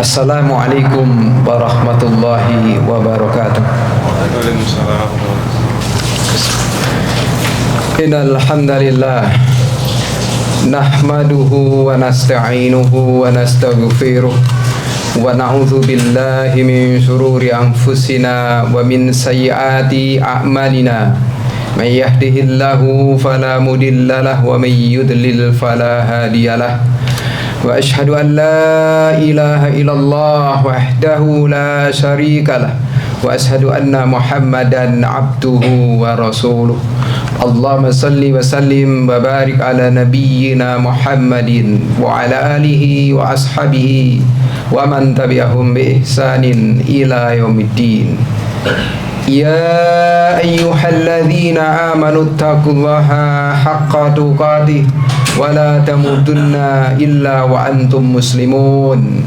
Assalamualaikum warahmatullahi wabarakatuh. Waalaikumsalam. Innal hamdalillah nahmaduhu wa nasta'inuhu wa nastaghfiruh wa na'udzu billahi min shururi anfusina wa min sayyiati a'malina. May yahdihillahu fala mudilla lahu wa may yudlil fala hadiyalah. Wa ashhadu an la ilaha illallah wahdahu la syarika lah wa ashhadu anna Muhammadan abduhu wa rasuluh. Allahumma salli wa sallim wa barik ala nabiyyina Muhammadin wa ala alihi wa ashabihi wa man tabi'ahum bi ihsanin ila yaumiddin. Ya ayyuhalladzina amanu taqullaha haqqa tuqatih wa la tamutunna illa wa antum muslimun.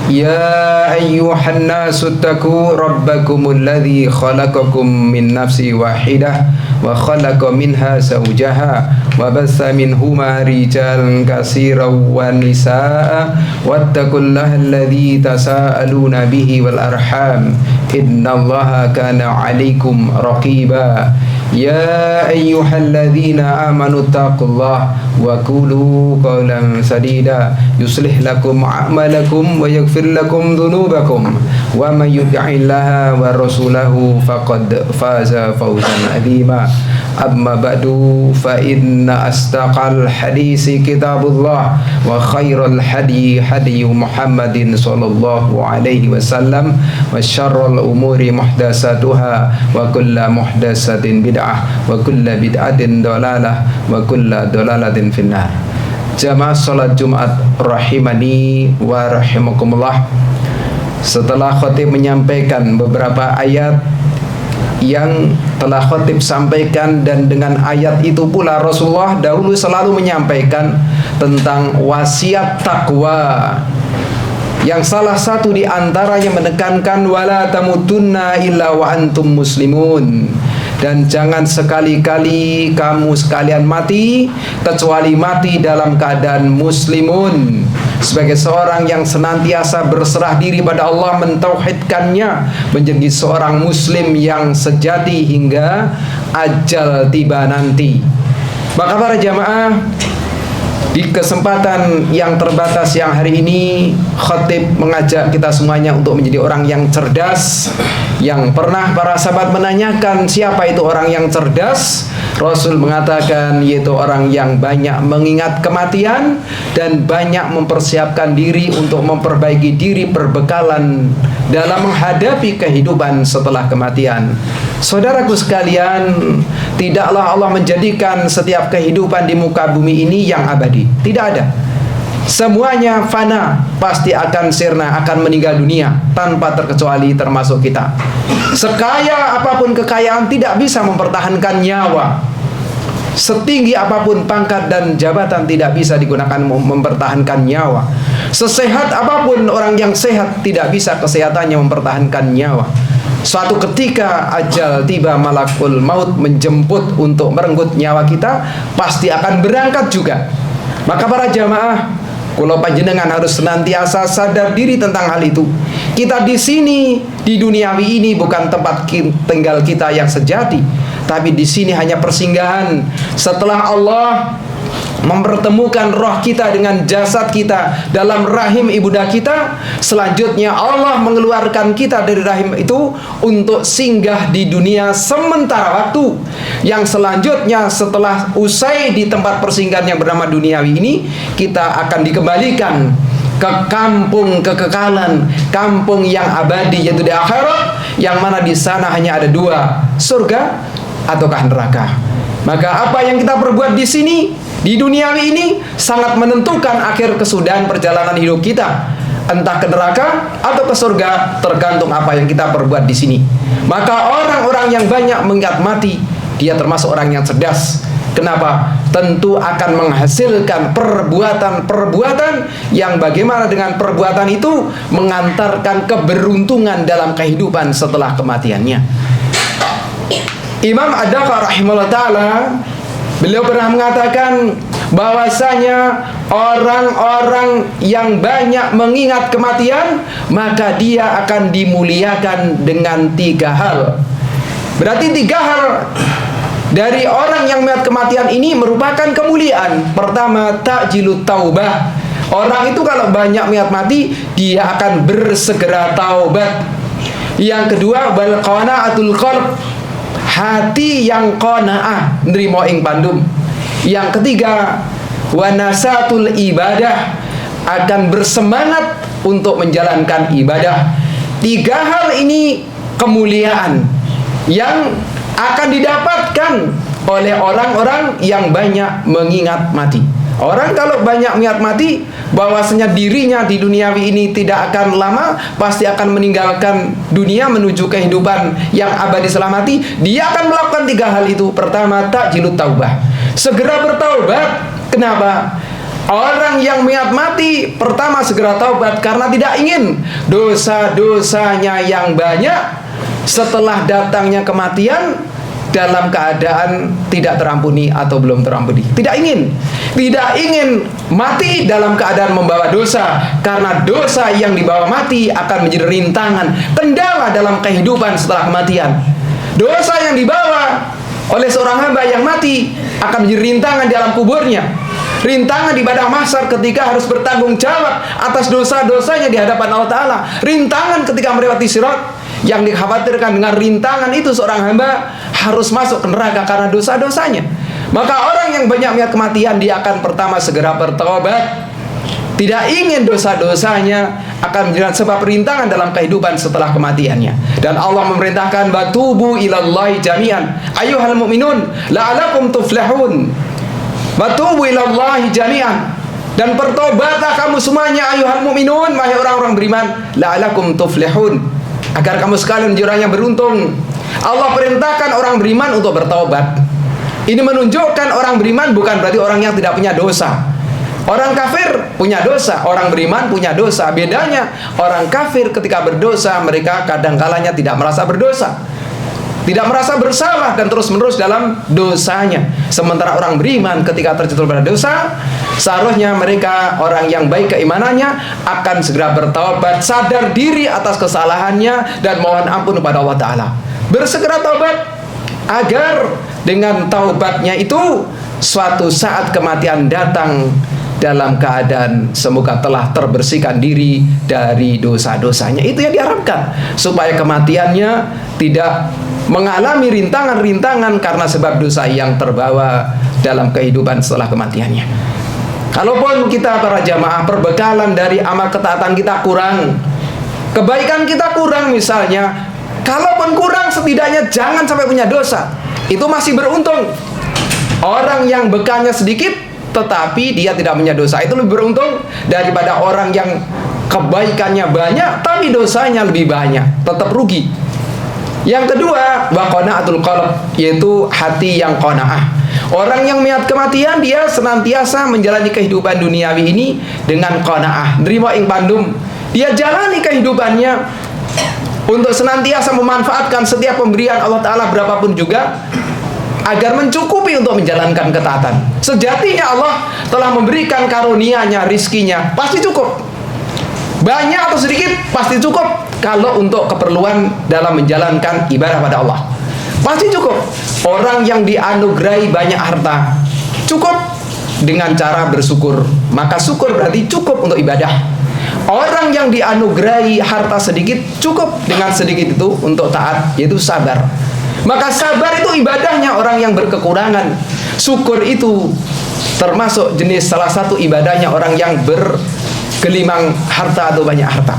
Ya ayyuhan nasu taqu rabbakumul ladzi khalaqakum min nafsin wahidah wa khalaqa minha zawjaha wa bassa minhuma rijalan katsiran wa nisaa wattaqullaha alladzi tasaaluna bihi wal arham innallaha kana 'alaikum raqiba. Ya ayyuhalladzina amanu taqullaha wa qulu qawlan sadida yuslih lakum a'malakum wa yaghfir lakum dhunubakum wa may yuti'illaha wa rasulahu faqad faza fawzan 'azima. Amma ba'du fa inna astaqal hadisi kitabullah wa khairal hadi hadi Muhammadin sallallahu alaihi wasallam wa syarrul umuri muhdatsatuha wa kullu muhdatsatin bid'ah wa kullu bid'atin dhalalah wa kullu dhalalatin finnar. Jamaah salat Jumat rahimani wa rahimakumullah. Setelah khatib menyampaikan beberapa ayat yang telah khatib sampaikan, dan dengan ayat itu pula Rasulullah dahulu selalu menyampaikan tentang wasiat takwa, yang salah satu di antaranya menekankan wala tamutunna illa wa antum muslimun, dan jangan sekali-kali kamu sekalian mati kecuali mati dalam keadaan muslimun. Sebagai seorang yang senantiasa berserah diri pada Allah, mentauhidkannya, menjadi seorang muslim yang sejati hingga ajal tiba nanti. Maka para jamaah, di kesempatan yang terbatas yang hari ini, khatib mengajak kita semuanya untuk menjadi orang yang cerdas. Yang pernah para sahabat menanyakan siapa itu orang yang cerdas, Rasul mengatakan yaitu orang yang banyak mengingat kematian dan banyak mempersiapkan diri untuk memperbaiki diri, perbekalan dalam menghadapi kehidupan setelah kematian. Saudaraku sekalian, tidaklah Allah menjadikan setiap kehidupan di muka bumi ini yang abadi. Tidak ada. Semuanya fana, pasti akan sirna, akan meninggal dunia tanpa terkecuali termasuk kita. Sekaya apapun kekayaan tidak bisa mempertahankan nyawa. Setinggi apapun pangkat dan jabatan tidak bisa digunakan mempertahankan nyawa. Sesehat apapun orang yang sehat tidak bisa kesehatannya mempertahankan nyawa. Suatu ketika ajal tiba, malakul maut menjemput untuk merenggut nyawa kita, pasti akan berangkat juga. Maka para jamaah, kula panjenengan harus senantiasa sadar diri tentang hal itu. Kita di sini di duniawi ini bukan tempat tinggal kita yang sejati, tapi di sini hanya persinggahan. Setelah Allah mempertemukan roh kita dengan jasad kita dalam rahim ibunda kita, selanjutnya Allah mengeluarkan kita dari rahim itu untuk singgah di dunia sementara waktu. Yang selanjutnya setelah usai di tempat persinggahan yang bernama duniawi ini, kita akan dikembalikan ke kampung kekekalan, kampung yang abadi, yaitu di akhirat, yang mana di sana hanya ada dua, surga ataukah neraka. Maka apa yang kita perbuat di sini di duniawi ini sangat menentukan akhir kesudahan perjalanan hidup kita, entah ke neraka atau ke surga, tergantung apa yang kita perbuat di sini. Maka orang-orang yang banyak mengingat mati, dia termasuk orang yang cerdas. Kenapa? Tentu akan menghasilkan perbuatan-perbuatan yang bagaimana dengan perbuatan itu mengantarkan keberuntungan dalam kehidupan setelah kematiannya. Imam Ad-Daqa rahimahullah ta'ala, beliau pernah mengatakan bahwasanya orang-orang yang banyak mengingat kematian, maka dia akan dimuliakan dengan 3 hal. Berarti 3 hal dari orang yang mengingat kematian ini merupakan kemuliaan. Pertama, ta'jilut taubah. Orang itu kalau banyak mengingat mati, dia akan bersegera taubat. Yang kedua, wal qana'atul qalb. Hati yang qanaah nrimo ing pandum. Yang ketiga, wanasatul ibadah, akan bersemangat untuk menjalankan ibadah. 3 hal ini kemuliaan yang akan didapatkan oleh orang-orang yang banyak mengingat mati. Orang kalau banyak mengingat mati, bahwasanya dirinya di duniawi ini tidak akan lama, pasti akan meninggalkan dunia menuju kehidupan yang abadi setelah mati. Dia akan melakukan 3 hal itu. Pertama, ta'jilut taubah, segera bertaubat. Kenapa? Orang yang mengingat mati, pertama segera taubat karena tidak ingin dosa-dosanya yang banyak setelah datangnya kematian dalam keadaan tidak terampuni atau belum terampuni. Tidak ingin mati dalam keadaan membawa dosa, karena dosa yang dibawa mati akan menjadi rintangan, kendala dalam kehidupan setelah kematian. Dosa yang dibawa oleh seorang hamba yang mati akan menjadi rintangan di alam kuburnya, rintangan di padang mahsyar ketika harus bertanggung jawab atas dosa-dosanya di hadapan Allah Ta'ala, rintangan ketika melewati sirat. Yang dikhawatirkan dengan rintangan itu, seorang hamba harus masuk ke neraka karena dosa-dosanya. Maka orang yang banyak mengingat kematian, dia akan pertama segera bertobat. Tidak ingin dosa-dosanya akan menjadi sebab rintangan dalam kehidupan setelah kematiannya. Dan Allah memerintahkan, batubu ilallahi jami'an ayyuhal mu'minun la'alakum tuflihun. Batubu ilallahi jami'an, dan bertobatlah kamu semuanya, ayyuhal mu'minun, wahai orang-orang beriman, la'alakum tuflihun, agar kamu sekalian menjadi orang yang beruntung. Allah perintahkan orang beriman untuk bertaubat. Ini menunjukkan orang beriman bukan berarti orang yang tidak punya dosa. Orang kafir punya dosa, orang beriman punya dosa. Bedanya, orang kafir ketika berdosa, mereka kadang-kalanya tidak merasa berdosa, tidak merasa bersalah, dan terus-menerus dalam dosanya. Sementara orang beriman ketika terjatuh pada dosa, seharusnya mereka, orang yang baik keimanannya, akan segera bertaubat, sadar diri atas kesalahannya, dan mohon ampun kepada Allah Ta'ala. Bersegera taubat, agar dengan taubatnya itu suatu saat kematian datang dalam keadaan semoga telah terbersihkan diri dari dosa-dosanya. Itu yang diharapkan, supaya kematiannya tidak mengalami rintangan-rintangan karena sebab dosa yang terbawa dalam kehidupan setelah kematiannya. Kalaupun kita para jamaah perbekalan dari amal ketaatan kita kurang, kebaikan kita kurang misalnya, kalaupun kurang setidaknya jangan sampai punya dosa. Itu masih beruntung. Orang yang bekalnya sedikit tetapi dia tidak punya dosa, itu lebih beruntung daripada orang yang kebaikannya banyak tapi dosanya lebih banyak, tetap rugi. Yang kedua, wa qana'atul qalb, yaitu hati yang qanaah. Orang yang mengingat kematian, dia senantiasa menjalani kehidupan duniawi ini dengan qanaah, nerima ing pandum. Dia jalani kehidupannya untuk senantiasa memanfaatkan setiap pemberian Allah Ta'ala berapapun juga, agar mencukupi untuk menjalankan ketaatan. Sejatinya Allah telah memberikan karunia-Nya, rizkinya, pasti cukup. Banyak atau sedikit, pasti cukup. Kalau untuk keperluan dalam menjalankan ibadah pada Allah, pasti cukup. Orang yang dianugerahi banyak harta, cukup dengan cara bersyukur. Maka syukur berarti cukup untuk ibadah. Orang yang dianugerahi harta sedikit, cukup dengan sedikit itu untuk taat, yaitu sabar. Maka sabar itu ibadahnya orang yang berkekurangan. Syukur itu termasuk jenis salah satu ibadahnya orang yang bergelimang harta atau banyak harta.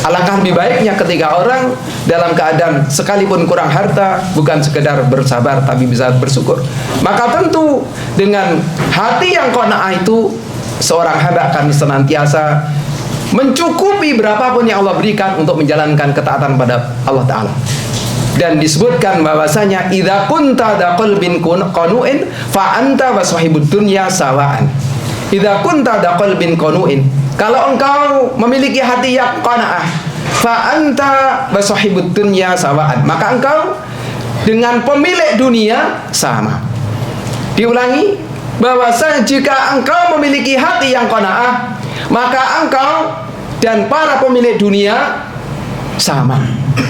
Alangkah lebih baiknya ketika orang dalam keadaan sekalipun kurang harta, bukan sekedar bersabar tapi bisa bersyukur. Maka tentu dengan hati yang qanaah itu, seorang hamba akan senantiasa mencukupi berapapun yang Allah berikan untuk menjalankan ketaatan pada Allah Ta'ala. Dan disebutkan bahwasanya idza kunta da qalbin qanu'in fa anta wa sahibud dunya sawaan. Idza kunta da qalbin qanu'in, kalau engkau memiliki hati yang qanaah, fa anta wa sahibud dunya sawaan, maka engkau dengan pemilik dunia sama. Diulangi, bahwasanya jika engkau memiliki hati yang qanaah, maka engkau dan para pemilik dunia sama.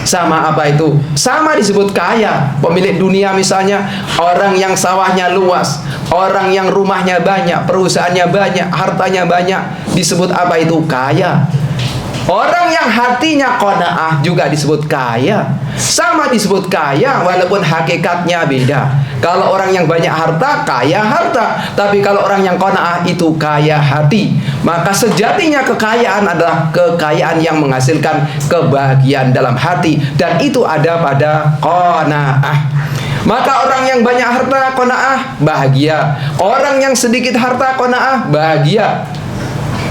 Sama apa itu? Sama disebut kaya. Pemilik dunia misalnya orang yang sawahnya luas, orang yang rumahnya banyak, perusahaannya banyak, hartanya banyak, disebut apa itu? Kaya. Orang yang hatinya qanaah juga disebut kaya. Sama disebut kaya walaupun hakikatnya beda. Kalau orang yang banyak harta, kaya harta. Tapi kalau orang yang qanaah itu kaya hati. Maka sejatinya kekayaan adalah kekayaan yang menghasilkan kebahagiaan dalam hati. Dan itu ada pada qanaah. Maka orang yang banyak harta qanaah, bahagia. Orang yang sedikit harta qanaah, bahagia.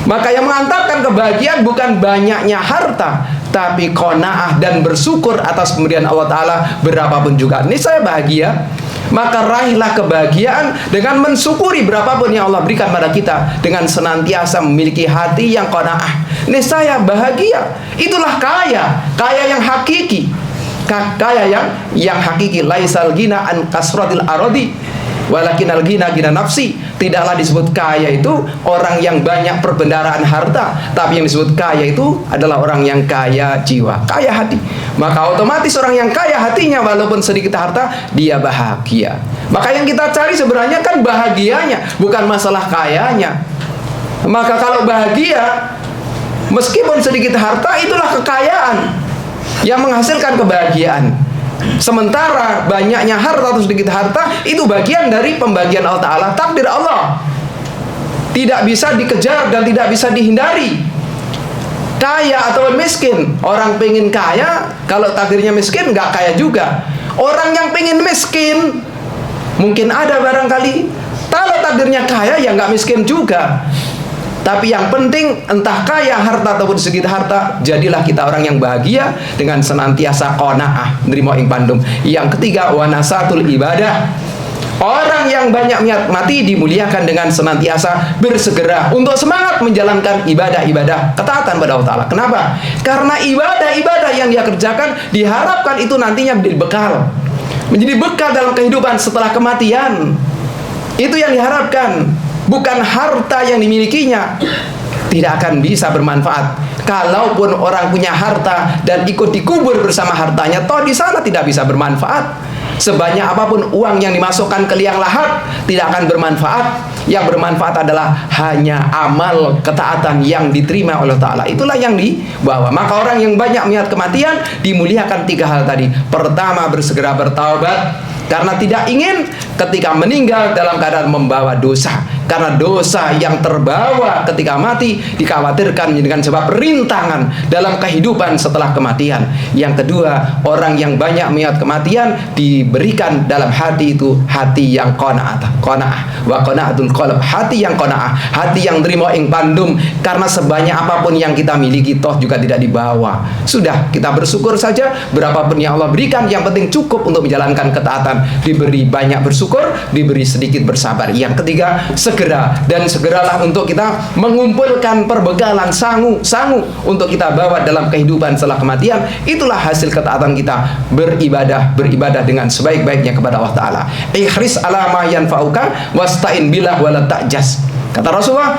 Maka yang mengantarkan kebahagiaan bukan banyaknya harta, tapi qanaah dan bersyukur atas pemberian Allah Ta'ala berapapun juga. Ini saya bahagia. Maka raihlah kebahagiaan dengan mensyukuri berapapun yang Allah berikan pada kita, dengan senantiasa memiliki hati yang qanaah. Ini saya bahagia. Itulah kaya, kaya yang hakiki. Kaya yang hakiki. Laisal gina an kasratil aradi, walakinal gina gina nafsi. Tidaklah disebut kaya itu orang yang banyak perbendaharaan harta, tapi yang disebut kaya itu adalah orang yang kaya jiwa, kaya hati. Maka otomatis orang yang kaya hatinya walaupun sedikit harta, dia bahagia. Maka yang kita cari sebenarnya kan bahagianya, bukan masalah kayanya. Maka kalau bahagia meskipun sedikit harta, itulah kekayaan yang menghasilkan kebahagiaan. Sementara banyaknya harta atau sedikit harta itu bagian dari pembagian Allah Ta'ala, takdir Allah, tidak bisa dikejar dan tidak bisa dihindari. Kaya atau miskin, orang pengen kaya, kalau takdirnya miskin nggak kaya juga. Orang yang pengen miskin mungkin ada barangkali, kalau takdirnya kaya ya nggak miskin juga. Tapi yang penting entah kaya harta ataupun sedikit harta, jadilah kita orang yang bahagia dengan senantiasa qanaah, nerimo ing pandum. Yang ketiga, wanasatul ibadah. Orang yang banyak niat mati dimuliakan dengan senantiasa bersegera untuk semangat menjalankan ibadah-ibadah ketaatan pada Allah Ta'ala. Kenapa? Karena ibadah-ibadah yang dia kerjakan diharapkan itu nantinya menjadi bekal, menjadi bekal dalam kehidupan setelah kematian. Itu yang diharapkan, bukan harta yang dimilikinya. Tidak akan bisa bermanfaat. Kalaupun orang punya harta dan ikut dikubur bersama hartanya, toh di sana tidak bisa bermanfaat. Sebanyak apapun uang yang dimasukkan ke liang lahat, tidak akan bermanfaat. Yang bermanfaat adalah hanya amal ketaatan yang diterima oleh Ta'ala. Itulah yang dibawa. Maka orang yang banyak melihat kematian dimuliakan tiga hal tadi. Pertama, bersegera bertaubat, karena tidak ingin ketika meninggal dalam keadaan membawa dosa. Karena dosa yang terbawa ketika mati dikhawatirkan dengan sebab rintangan dalam kehidupan setelah kematian. Yang kedua, orang yang banyak melihat kematian diberikan dalam hati itu hati yang qanaah, wa qanaatul qalb, hati yang qanaah, hati yang terima ing pandum. Karena sebanyak apapun yang kita miliki toh juga tidak dibawa. Sudah, kita bersyukur saja berapapun yang Allah berikan, yang penting cukup untuk menjalankan ketaatan. Diberi banyak bersyukur, diberi sedikit bersabar. Yang ketiga, segeralah untuk kita mengumpulkan perbekalan sangu untuk kita bawa dalam kehidupan setelah kematian. Itulah hasil ketaatan kita, beribadah dengan sebaik-baiknya kepada Allah Ta'ala. Ikhris ala ma yanfa'uka wasta'in billah wala ta'jas. Kata Rasulullah,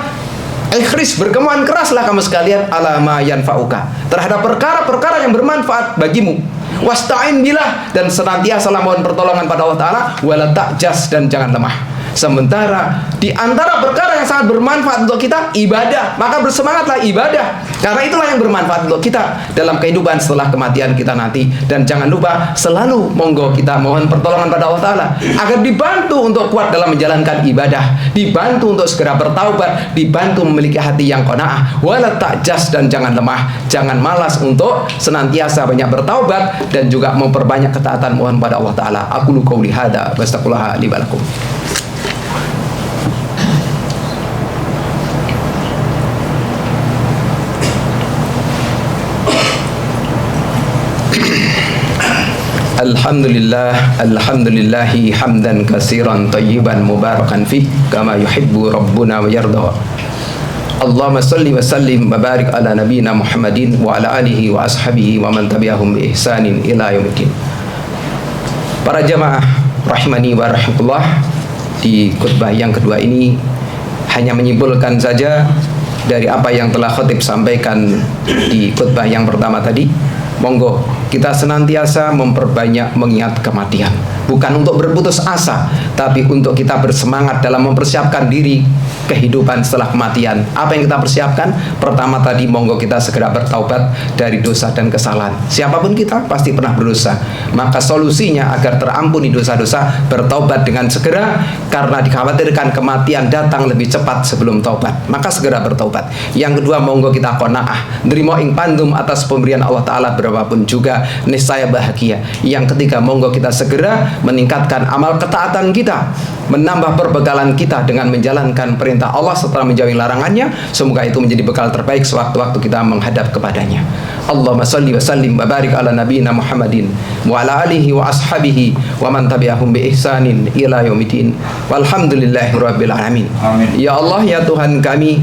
ikhris, berkemauan keraslah kamu sekalian ala ma yanfa'uka, terhadap perkara-perkara yang bermanfaat bagimu. Wasta'in billah, dan senantiasa mohon pertolongan pada Allah Ta'ala, wala ta'jas, dan jangan lemah. Sementara di antara perkara yang sangat bermanfaat untuk kita, ibadah, maka bersemangatlah ibadah, karena itulah yang bermanfaat untuk kita dalam kehidupan setelah kematian kita nanti. Dan jangan lupa selalu monggo kita mohon pertolongan pada Allah Ta'ala agar dibantu untuk kuat dalam menjalankan ibadah, dibantu untuk segera bertaubat, dibantu memiliki hati yang qanaah, wala ta'jas, dan jangan lemah, jangan malas untuk senantiasa banyak bertaubat dan juga memperbanyak ketaatan mohon pada Allah Ta'ala. Aqulu qouli hadza wastaghfirullaha li wa lakum. Alhamdulillahi hamdan katsiran tayyiban mubarakan fih kama yuhibbu rabbuna wa yarda. Allahumma salli wa sallim wa barik ala nabiyyina Muhammadin wa ala alihi wa ashabihi wa man tabi'ahum bi ihsanin ila yaumiddin. Para jamaah rahimani wa rahmatullah, di khutbah yang kedua ini hanya menyimpulkan saja dari apa yang telah khatib sampaikan di khutbah yang pertama tadi. Monggo kita senantiasa memperbanyak mengingat kematian, bukan untuk berputus asa, tapi untuk kita bersemangat dalam mempersiapkan diri kehidupan setelah kematian. Apa yang kita persiapkan? Pertama tadi, monggo kita segera bertaubat dari dosa dan kesalahan. Siapapun kita pasti pernah berdosa, maka solusinya agar terampuni dosa-dosa, bertaubat dengan segera, karena dikhawatirkan kematian datang lebih cepat sebelum taubat, maka segera bertaubat. Yang kedua, monggo kita qanaah, nrimo ing pandum atas pemberian Allah Ta'ala berapapun juga, niscaya bahagia. Yang ketiga, monggo kita segera meningkatkan amal ketaatan kita, menambah perbekalan kita dengan menjalankan perintah Allah setelah menjauhi larangannya. Semoga itu menjadi bekal terbaik sewaktu-waktu kita menghadap kepadanya. Allahumma salli wa sallim wa barik ala nabiyina Muhammadin wa ala alihi wa ashabihi wa man tabi'ahum bi ihsanin ila yaumidin. Walhamdulillahi rabbil alamin. Amin. Ya Allah, ya Tuhan kami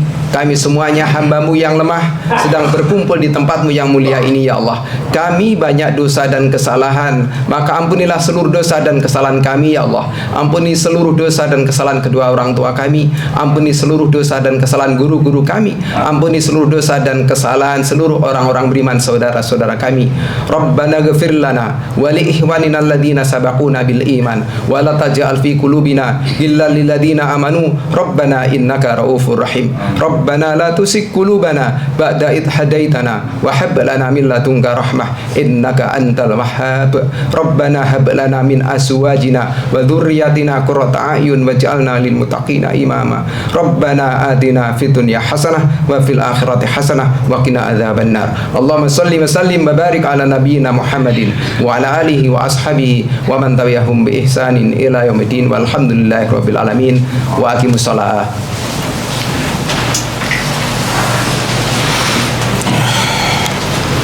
semuanya hamba-Mu yang lemah sedang berkumpul di tempat-Mu yang mulia ini, ya Allah. Kami banyak dosa dan kesalahan, maka ampunilah seluruh dosa dan kesalahan kami, ya Allah. Ampuni seluruh dosa dan kesalahan kedua orang tua kami, ampuni seluruh dosa dan kesalahan guru-guru kami, ampuni seluruh dosa dan kesalahan seluruh orang-orang beriman, saudara-saudara kami. Rabbana ghfir lana wa li ikhwanina alladhina sabaquna bil iman wa la taj'al fi qulubina ghillan lil ladzina amanu rabbana innaka raufur rahim. Rabbana la tusik qulubana ba'da id hadaitana wa hab lana min ladunka rahmah innaka antal wahhab. Rabbana hab lana min azwajina wa dzurriyyatina qurrata a'yun waj'alna lil muttaqina imama. Rabbana atina fid dunya hasanah wa fil akhirati hasanah wa qina adzabannar. Allahumma salli wa sallim wa barik ala nabiyyina Muhammadin wa ala alihi wa ashabihi wa man tabi'ahum bi ihsanin ila yaumil din. Walhamdulillahi rabbil alamin. Wa aqimus shalah.